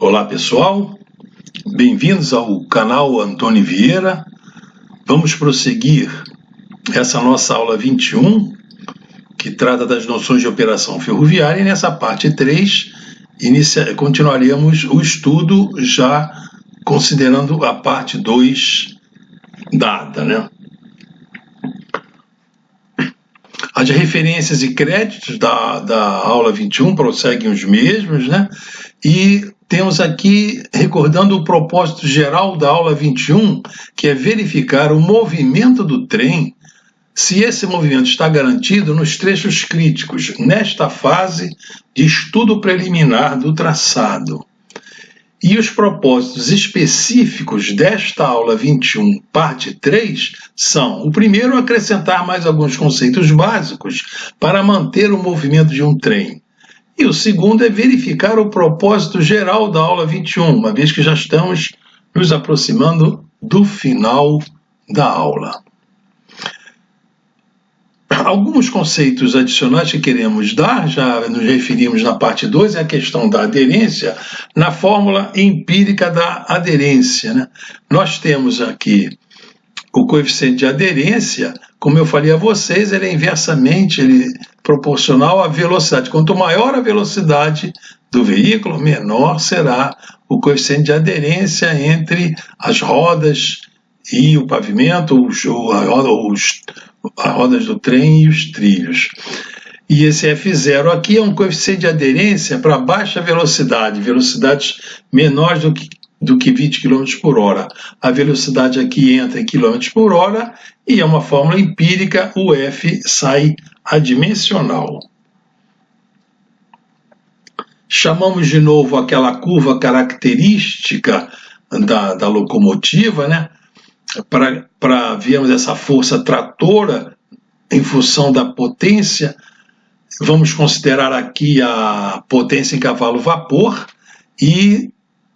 Olá pessoal, bem-vindos ao canal Antônio Vieira. Vamos prosseguir essa nossa aula 21, que trata das noções de operação ferroviária, e nessa parte 3 continuaremos o estudo já considerando a parte 2 dada, né? As referências e créditos da aula 21 prosseguem os mesmos, né? E temos aqui, recordando o propósito geral da aula 21, que é verificar o movimento do trem, se esse movimento está garantido nos trechos críticos, nesta fase de estudo preliminar do traçado. E os propósitos específicos desta aula 21, parte 3, são: o primeiro, acrescentar mais alguns conceitos básicos para manter o movimento de um trem. E o segundo é verificar o propósito geral da aula 21, uma vez que já estamos nos aproximando do final da aula. Alguns conceitos adicionais que queremos dar, já nos referimos na parte 2, é a questão da aderência, na fórmula empírica da aderência, né? Nós temos aqui o coeficiente de aderência, como eu falei a vocês, ele é inversamente proporcional à velocidade. Quanto maior a velocidade do veículo, menor será o coeficiente de aderência entre as rodas e o pavimento, as rodas do trem e os trilhos. E esse F0 aqui é um coeficiente de aderência para baixa velocidade, velocidades menores do que 20 km por hora. A velocidade aqui entra em km por hora e é uma fórmula empírica, o F sai adimensional. Chamamos de novo aquela curva característica da locomotiva, né? Para vermos essa força tratora em função da potência. Vamos considerar aqui a potência em cavalo-vapor e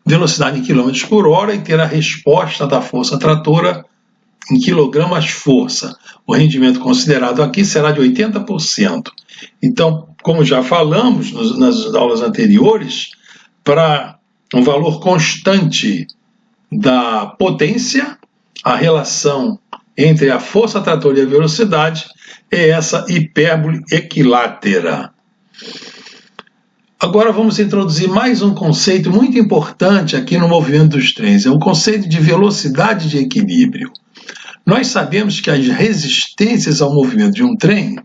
velocidade em km por hora e ter a resposta da força tratora em quilogramas-força. O rendimento considerado aqui será de 80%. Então, como já falamos nas aulas anteriores, para um valor constante da potência, a relação entre a força tratora e a velocidade é essa hipérbole equilátera. Agora vamos introduzir mais um conceito muito importante aqui no movimento dos trens, é o conceito de velocidade de equilíbrio. Nós sabemos que as resistências ao movimento de um trem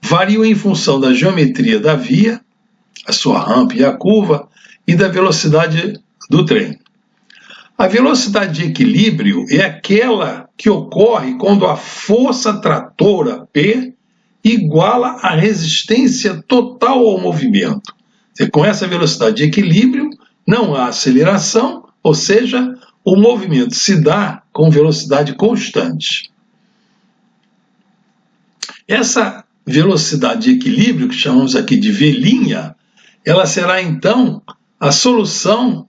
variam em função da geometria da via, a sua rampa e a curva, e da velocidade do trem. A velocidade de equilíbrio é aquela que ocorre quando a força tratora P iguala a resistência total ao movimento. Com essa velocidade de equilíbrio, não há aceleração, ou seja, o movimento se dá com velocidade constante. Essa velocidade de equilíbrio, que chamamos aqui de V', ela será então a solução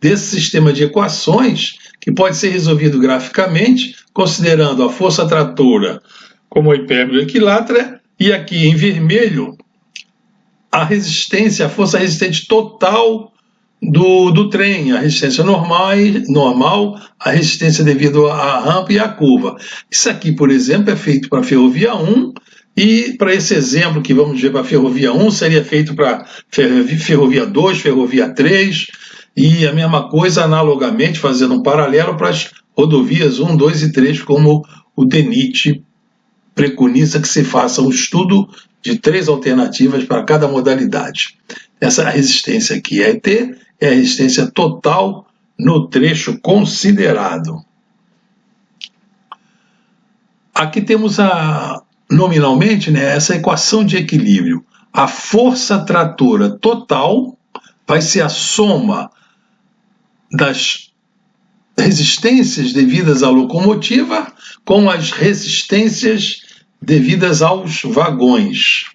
desse sistema de equações, que pode ser resolvido graficamente, considerando a força tratora como a hipérbole equilátera, e aqui em vermelho a resistência, a força resistente total do trem, a resistência normal, a resistência devido à rampa e à curva. Isso aqui, por exemplo, é feito para a ferrovia 1, e para esse exemplo que vamos ver para a ferrovia 1, seria feito para ferrovia 2, ferrovia 3, e a mesma coisa analogamente, fazendo um paralelo para as rodovias 1, 2 e 3, como o DENIT preconiza que se faça um estudo de 3 alternativas para cada modalidade. Essa resistência aqui, ET, é a resistência total no trecho considerado. Aqui temos nominalmente, né, essa equação de equilíbrio. A força tratora total vai ser a soma das resistências devidas à locomotiva com as resistências devidas aos vagões.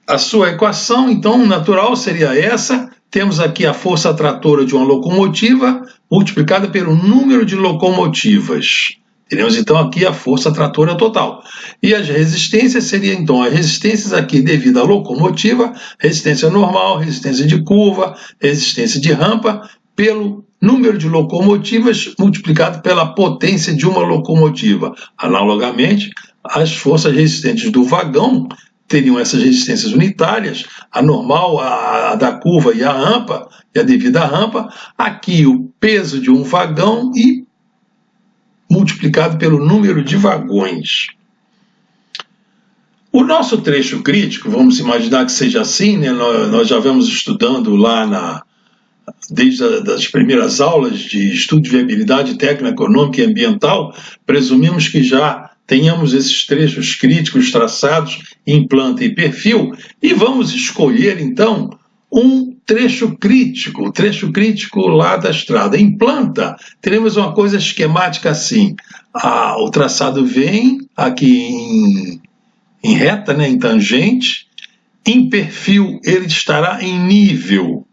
A sua equação, então, natural seria essa. Temos aqui a força tratora de uma locomotiva multiplicada pelo número de locomotivas. Teremos então aqui a força tratora total. E as resistências seriam então as resistências aqui devido à locomotiva, resistência normal, resistência de curva, resistência de rampa, pelo número de locomotivas multiplicado pela potência de uma locomotiva. Analogamente, as forças resistentes do vagão teriam essas resistências unitárias, a normal, a da curva e a rampa, e a devida à rampa. Aqui o peso de um vagão e multiplicado pelo número de vagões. O nosso trecho crítico, vamos imaginar que seja assim, né? Nós já vamos estudando lá desde as primeiras aulas de estudo de viabilidade técnica, econômica e ambiental, presumimos que já tenhamos esses trechos críticos traçados em planta e perfil, e vamos escolher então um trecho crítico, o trecho crítico lá da estrada. Em planta, teremos uma coisa esquemática assim, o traçado vem aqui em reta, né, em tangente, em perfil ele estará em nível.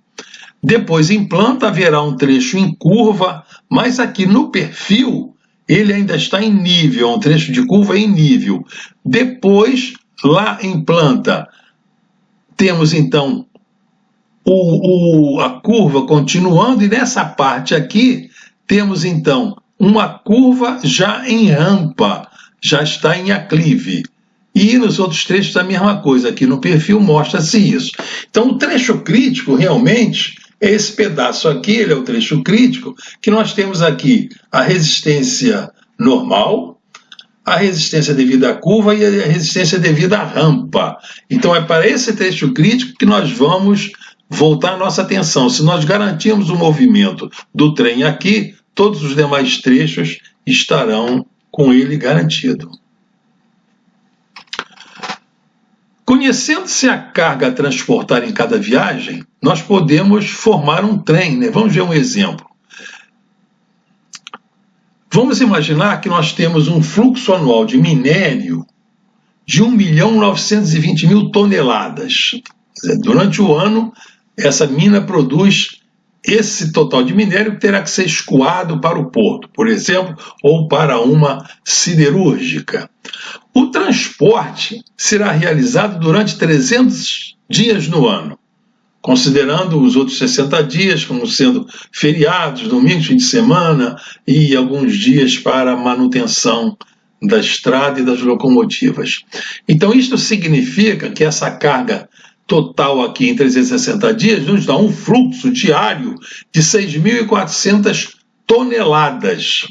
Depois, em planta, haverá um trecho em curva, mas aqui no perfil ele ainda está em nível, um trecho de curva em nível. Depois, lá em planta, temos então a curva continuando, e nessa parte aqui temos então uma curva já em rampa, já está em aclive. E nos outros trechos a mesma coisa, aqui no perfil mostra-se isso. Então o trecho crítico realmente é esse pedaço aqui, ele é o trecho crítico, que nós temos aqui a resistência normal, a resistência devida à curva e a resistência devida à rampa. Então é para esse trecho crítico que nós vamos voltar a nossa atenção. Se nós garantirmos o movimento do trem aqui, todos os demais trechos estarão com ele garantido. Conhecendo-se a carga a transportar em cada viagem, nós podemos formar um trem, né? Vamos ver um exemplo. Vamos imaginar que nós temos um fluxo anual de minério de 1.920.000 toneladas. Durante o ano, essa mina produz esse total de minério que terá que ser escoado para o porto, por exemplo, ou para uma siderúrgica. O transporte será realizado durante 300 dias no ano, considerando os outros 60 dias como sendo feriados, domingos, fim de semana e alguns dias para manutenção da estrada e das locomotivas. Então, isto significa que essa carga total aqui em 360 dias nos dá um fluxo diário de 6.400 toneladas.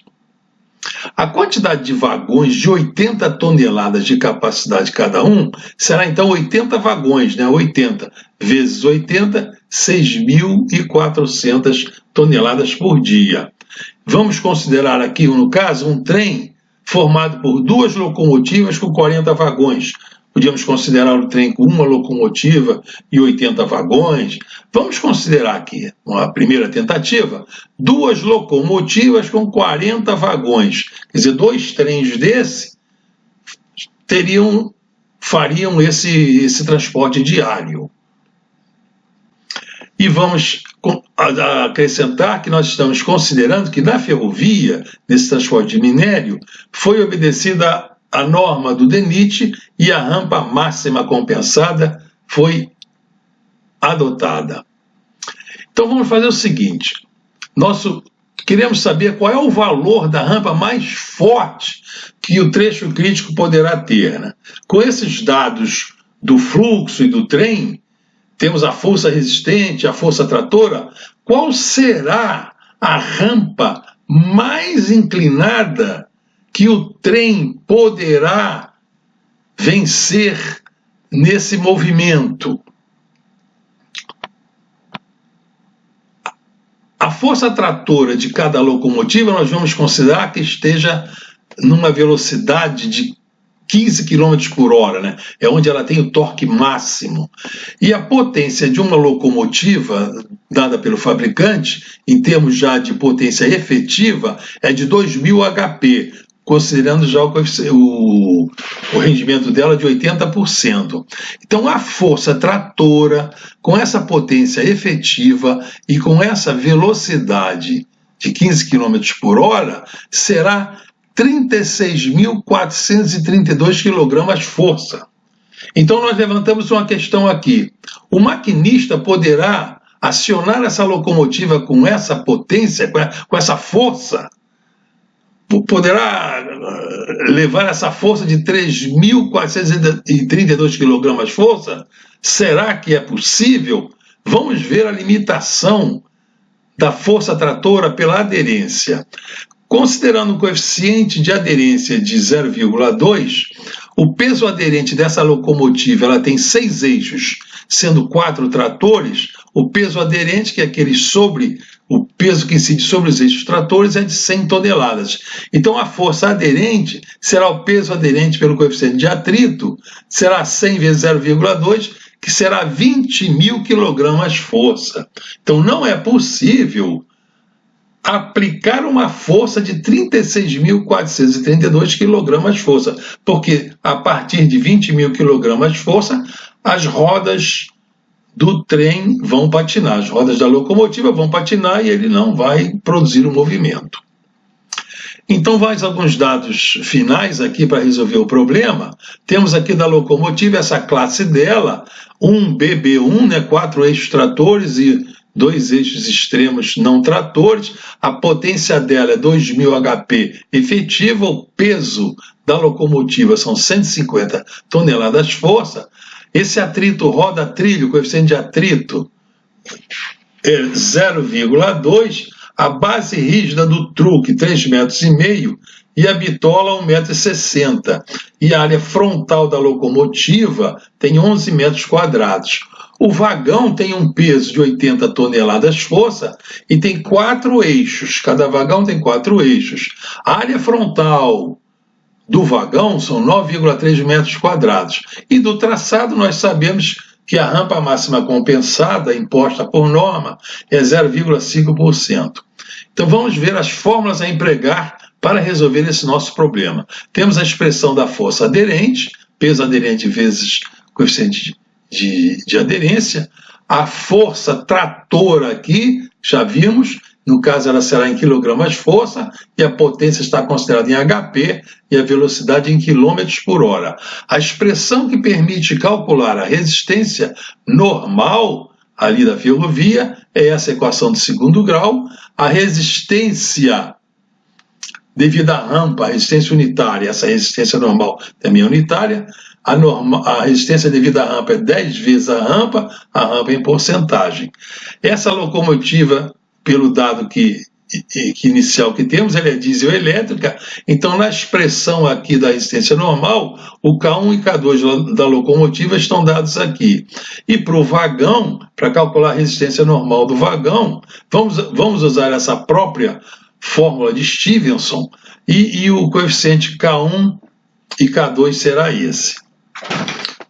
A quantidade de vagões de 80 toneladas de capacidade cada um será então 80 vagões, né? 80 vezes 80, 6.400 toneladas por dia. Vamos considerar aqui, no caso, um trem formado por 2 locomotivas com 40 vagões. Podíamos considerar o trem com uma locomotiva e 80 vagões. Vamos considerar aqui, uma primeira tentativa, 2 locomotivas com 40 vagões. Quer dizer, 2 trens desse fariam esse transporte diário. E vamos acrescentar que nós estamos considerando que na ferrovia, nesse transporte de minério, foi obedecida a norma do DENIT e a rampa máxima compensada foi adotada. Então vamos fazer o seguinte, queremos saber qual é o valor da rampa mais forte que o trecho crítico poderá ter, né? Com esses dados do fluxo e do trem, temos a força resistente, a força tratora, qual será a rampa mais inclinada que o trem poderá vencer nesse movimento? A força tratora de cada locomotiva nós vamos considerar que esteja numa velocidade de 15 km por hora, né? É onde ela tem o torque máximo. E a potência de uma locomotiva, dada pelo fabricante, em termos já de potência efetiva, é de 2.000 HP, considerando já o rendimento dela de 80%. Então, a força tratora, com essa potência efetiva e com essa velocidade de 15 km por hora, será 36.432 kg-força. Então nós levantamos uma questão aqui. O maquinista poderá acionar essa locomotiva com essa potência, com essa força? Poderá levar essa força de 3.432 kg-força? Será que é possível? Vamos ver a limitação da força tratora pela aderência. Considerando o coeficiente de aderência de 0,2, o peso aderente dessa locomotiva ela tem 6 eixos, sendo 4 tratores. O peso aderente, que é aquele sobre o peso que incide sobre os eixos tratores, é de 100 toneladas. Então a força aderente será o peso aderente pelo coeficiente de atrito, será 100 vezes 0,2, que será 20.000 kg-força. Então não é possível aplicar uma força de 36.432 kg-força, porque a partir de 20.000 kg-força, as rodas do trem vão patinar, as rodas da locomotiva vão patinar e ele não vai produzir o movimento. Então, mais alguns dados finais aqui para resolver o problema. Temos aqui da locomotiva essa classe dela, um BB1, né, 4 eixos tratores e 2 eixos extremos não tratores. A potência dela é 2.000 HP efetiva, o peso da locomotiva são 150 toneladas-força. Esse atrito roda-trilho, o coeficiente de atrito é 0,2, a base rígida do truque 3,5 metros e a bitola 1,60 m. E a área frontal da locomotiva tem 11 metros quadrados. O vagão tem um peso de 80 toneladas-força e tem 4 eixos. Cada vagão tem 4 eixos. A área frontal do vagão são 9,3 metros quadrados. E do traçado nós sabemos que a rampa máxima compensada, imposta por norma, é 0,5%. Então vamos ver as fórmulas a empregar para resolver esse nosso problema. Temos a expressão da força aderente, peso aderente vezes coeficiente de aderência. A força tratora aqui, já vimos, no caso ela será em kg-força, e a potência está considerada em HP e a velocidade em km por hora. A expressão que permite calcular a resistência normal ali da ferrovia é essa equação de segundo grau. A resistência devido à rampa, a resistência unitária, essa resistência normal também é unitária. A resistência devido à rampa é 10 vezes a rampa em porcentagem. Essa locomotiva, pelo dado inicial que temos, ela é diesel-elétrica, então na expressão aqui da resistência normal, o K1 e K2 da locomotiva estão dados aqui. E para o vagão, para calcular a resistência normal do vagão, vamos usar essa própria fórmula de Stevenson, e o coeficiente K1 e K2 será esse.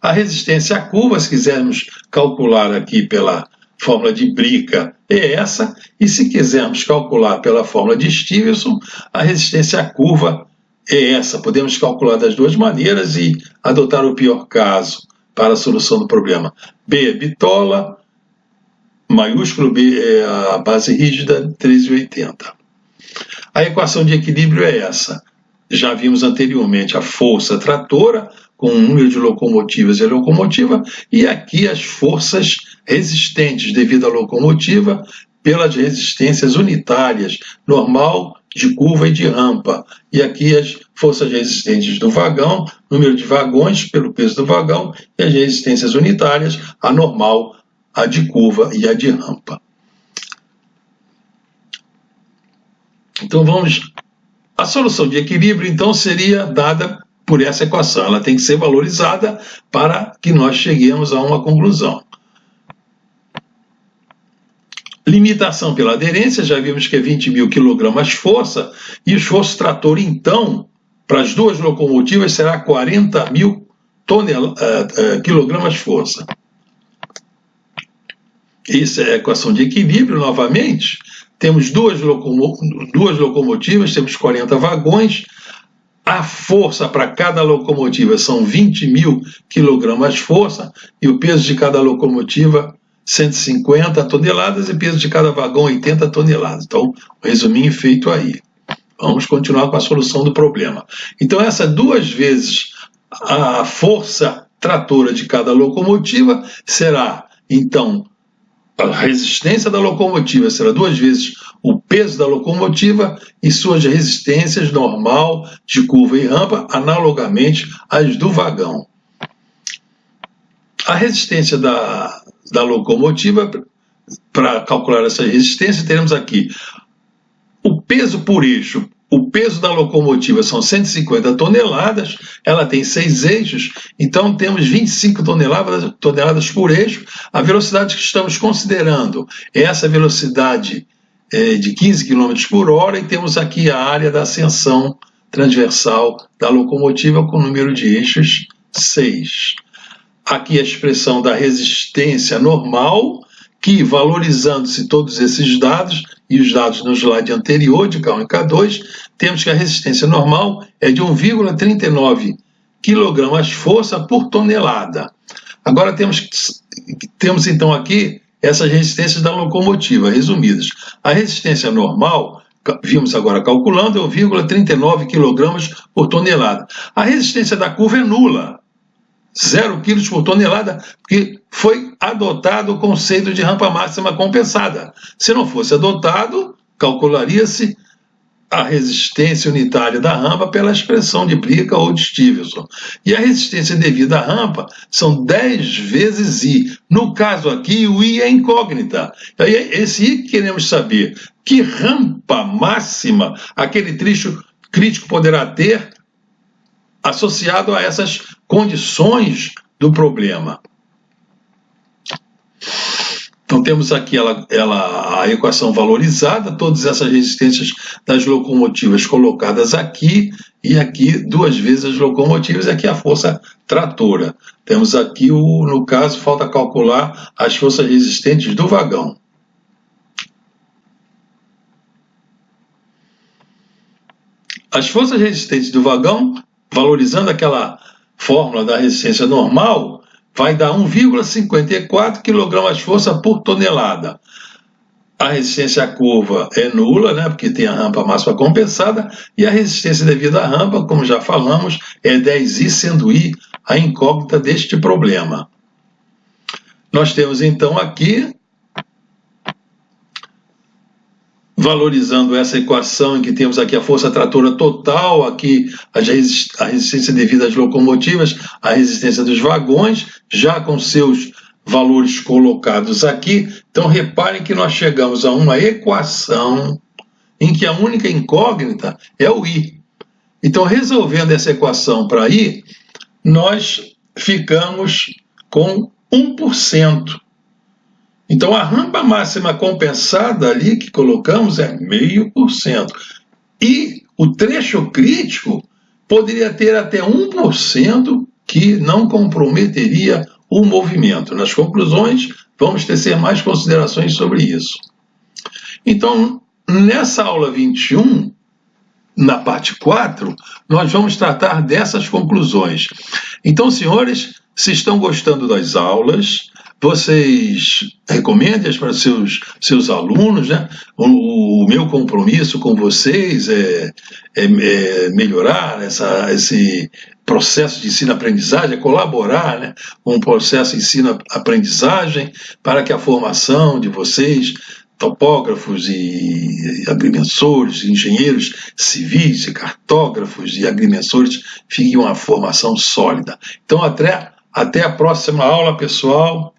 A resistência à curva, se quisermos calcular aqui pela fórmula de Brica, é essa, e se quisermos calcular pela fórmula de Stevenson, a resistência à curva é essa. Podemos calcular das duas maneiras e adotar o pior caso para a solução do problema. B é bitola, maiúsculo B é a base rígida, 3,80. A equação de equilíbrio é essa. Já vimos anteriormente a força tratora, com o número de locomotivas e a locomotiva, e aqui as forças resistentes devido à locomotiva pelas resistências unitárias, normal, de curva e de rampa. E aqui as forças resistentes do vagão, número de vagões pelo peso do vagão, e as resistências unitárias, a normal, a de curva e a de rampa. Então a solução de equilíbrio então seria dada por essa equação. Ela tem que ser valorizada para que nós cheguemos a uma conclusão. Limitação pela aderência, já vimos que é 20.000 kg-força, e o esforço trator, então, para as duas locomotivas será 40.000 kg-força. Essa é a equação de equilíbrio, novamente. Temos duas locomotivas, temos 40 vagões. A força para cada locomotiva são 20.000 kg-força, e o peso de cada locomotiva 150 toneladas, e peso de cada vagão 80 toneladas. Então, o resuminho feito aí. Vamos continuar com a solução do problema. Então, essa 2 vezes a força tratora de cada locomotiva será, então, a resistência da locomotiva será 2 vezes o peso da locomotiva e suas resistências normal, de curva e rampa, analogamente às do vagão. A resistência da locomotiva, para calcular essa resistência, teremos aqui o peso por eixo. O peso da locomotiva são 150 toneladas, ela tem 6 eixos, então temos 25 toneladas por eixo. A velocidade que estamos considerando é essa velocidade de 15 km por hora, e temos aqui a área da ascensão transversal da locomotiva com o número de eixos 6. Aqui a expressão da resistência normal, que, valorizando-se todos esses dados e os dados no slide anterior de K1 e K2, temos que a resistência normal é de 1,39 kgfm por tonelada. Agora temos então aqui essas resistências da locomotiva, resumidas. A resistência normal, vimos agora calculando, é 1,39 kg por tonelada. A resistência da curva é nula, 0 kg por tonelada, porque foi adotado o conceito de rampa máxima compensada. Se não fosse adotado, calcularia-se a resistência unitária da rampa pela expressão de Plica ou de Stevenson. E a resistência devida à rampa são 10 vezes I. No caso aqui, o I é incógnita. Aí, esse I que queremos saber, que rampa máxima aquele trecho crítico poderá ter associado a essas condições do problema. Então temos aqui a equação valorizada, todas essas resistências das locomotivas colocadas aqui, e aqui 2 vezes as locomotivas, e aqui a força tratora. Temos aqui, no caso, falta calcular as forças resistentes do vagão. As forças resistentes do vagão, valorizando aquela fórmula da resistência normal, vai dar 1,54 kgfm por tonelada. A resistência à curva é nula, né, porque tem a rampa máxima compensada, e a resistência devida à rampa, como já falamos, é 10I, sendo I a incógnita deste problema. Nós temos então aqui, valorizando essa equação em que temos aqui a força tratora total, aqui a resistência devida às locomotivas, a resistência dos vagões, já com seus valores colocados aqui. Então reparem que nós chegamos a uma equação em que a única incógnita é o I. Então, resolvendo essa equação para I, nós ficamos com 1%. Então, a rampa máxima compensada ali que colocamos é 0,5%. E o trecho crítico poderia ter até 1% que não comprometeria o movimento. Nas conclusões, vamos tecer mais considerações sobre isso. Então, nessa aula 21, na parte 4, nós vamos tratar dessas conclusões. Então, senhores, se estão gostando das aulas, vocês recomendem-as para seus alunos, né? O meu compromisso com vocês é melhorar esse processo de ensino-aprendizagem, é colaborar, né, com o processo de ensino-aprendizagem para que a formação de vocês, topógrafos e agrimensores, engenheiros civis, e cartógrafos e agrimensores, fique uma formação sólida. Então, até a próxima aula, pessoal.